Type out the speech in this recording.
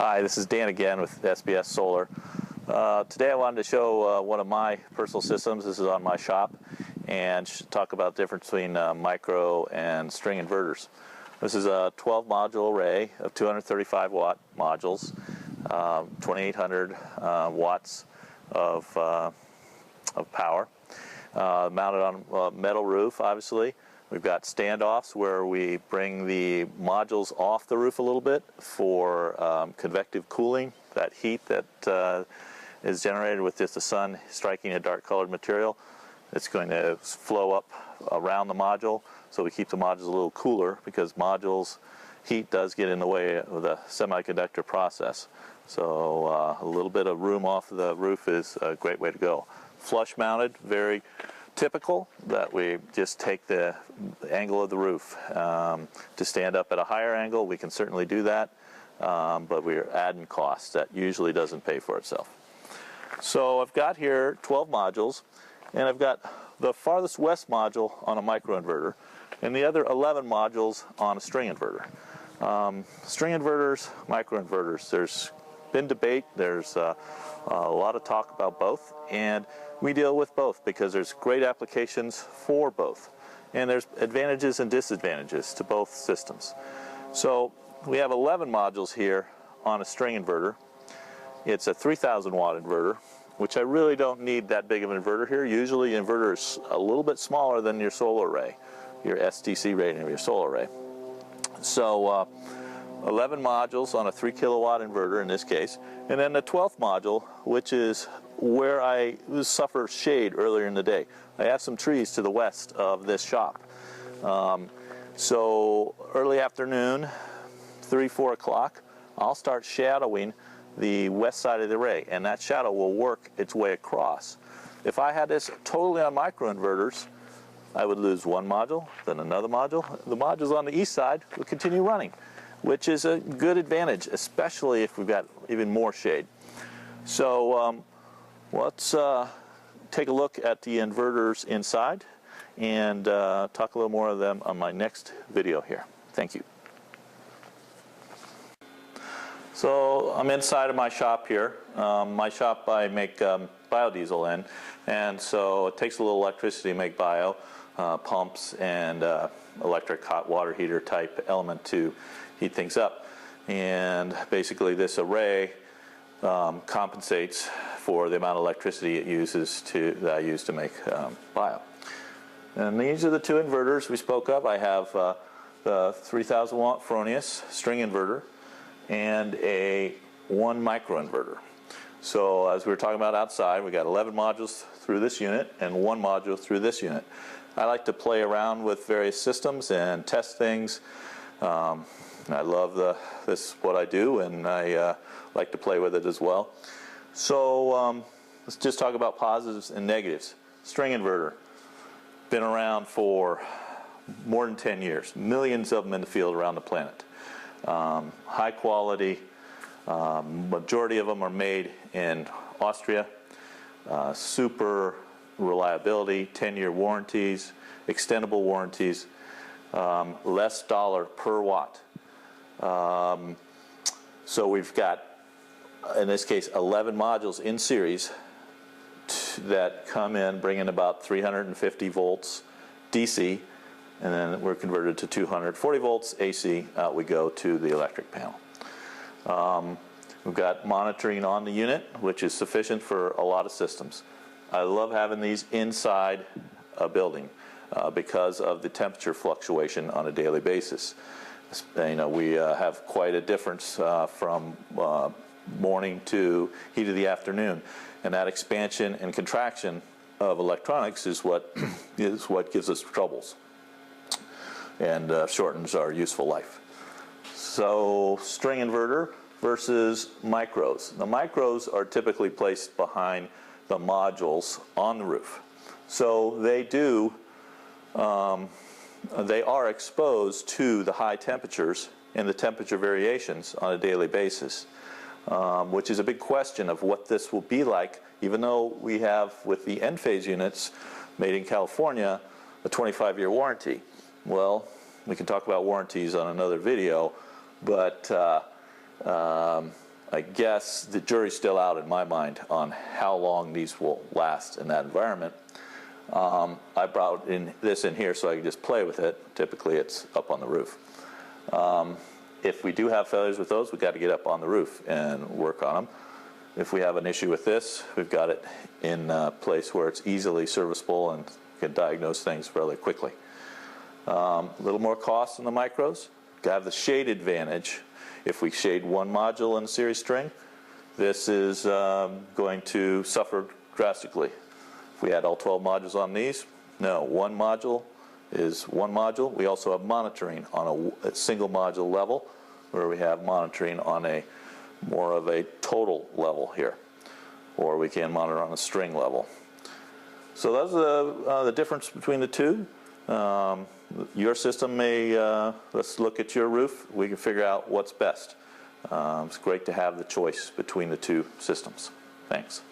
Hi, this is Dan again with SBS Solar. Today I wanted to show one of my personal systems. This is on my shop, and talk about the difference between micro and string inverters. This is a 12 module array of 235 watt modules, 2800 watts of power, mounted on a metal roof, obviously. We've got standoffs where we bring the modules off the roof a little bit for convective cooling, that heat that is generated with just the sun striking a dark colored material. It's going to flow up around the module, so we keep the modules a little cooler because modules heat does get in the way of the semiconductor process. So a little bit of room off the roof is a great way to go. Flush mounted, very typical that we just take the angle of the roof to stand up at a higher angle. We can certainly do that, but we're adding costs. That usually doesn't pay for itself. So I've got here 12 modules, and I've got the farthest west module on a microinverter and the other 11 modules on a string inverter. String inverters, microinverters, there's been debate, there's a lot of talk about both, and we deal with both because there's great applications for both, and there's advantages and disadvantages to both systems. So we have 11 modules here on a string inverter. It's a 3000 watt inverter, which I really don't need that big of an inverter here. Usually an inverter is a little bit smaller than your solar array, your STC rating of your solar array. So 11 modules on a 3 kilowatt inverter in this case, and then the 12th module, which is where I suffer shade earlier in the day. I have some trees to the west of this shop. So early afternoon, 3-4 o'clock, I'll start shadowing the west side of the array, and that shadow will work its way across. If I had this totally on microinverters, I would lose one module, then another module. The modules on the east side would continue running, which is a good advantage, especially if we've got even more shade. So let's take a look at the inverters inside and talk a little more of them on my next video here. Thank you. So I'm inside of my shop here. My shop I make biodiesel in, and so it takes a little electricity to make bio, pumps and electric hot water heater type element to heat things up. And basically this array compensates for the amount of electricity it uses that I use to make bio. And these are the two inverters we spoke of. I have the 3000 watt Fronius string inverter and a 1 microinverter. So as we were talking about outside, we got 11 modules through this unit and 1 module through this unit. I like to play around with various systems and test things. I love this what I do, and I like to play with it as well. So let's just talk about positives and negatives. String inverter, been around for more than 10 years. Millions of them in the field around the planet. High quality, majority of them are made in Austria. Super reliability, 10-year warranties, extendable warranties, less dollar per watt. So we've got, in this case, 11 modules in series that come in, bring in about 350 volts DC, and then we're converted to 240 volts AC. Out we go to the electric panel. We've got monitoring on the unit, which is sufficient for a lot of systems. I love having these inside a building because of the temperature fluctuation on a daily basis. You know, we have quite a difference from morning to heat of the afternoon, and that expansion and contraction of electronics is what gives us troubles and shortens our useful life. So string inverter versus micros. The micros are typically placed behind the modules on the roof. So they are exposed to the high temperatures and the temperature variations on a daily basis, which is a big question of what this will be like, even though we have, with the end phase units made in California, a 25-year warranty. Well, we can talk about warranties on another video, but I guess the jury's still out in my mind on how long these will last in that environment. I brought this in here so I can just play with it. Typically it's up on the roof. If we do have failures with those, we've got to get up on the roof and work on them. If we have an issue with this, we've got it in a place where it's easily serviceable and can diagnose things fairly quickly. A little more cost in the micros. We have the shade advantage. If we shade one module in a series string, this is going to suffer drastically. If we had all 12 modules on these, no, one module is one module. We also have monitoring on a single module level, where we have monitoring on a more of a total level here, or we can monitor on a string level. So those are the difference between the two. Your system may, let's look at your roof. We can figure out what's best. It's great to have the choice between the two systems. Thanks.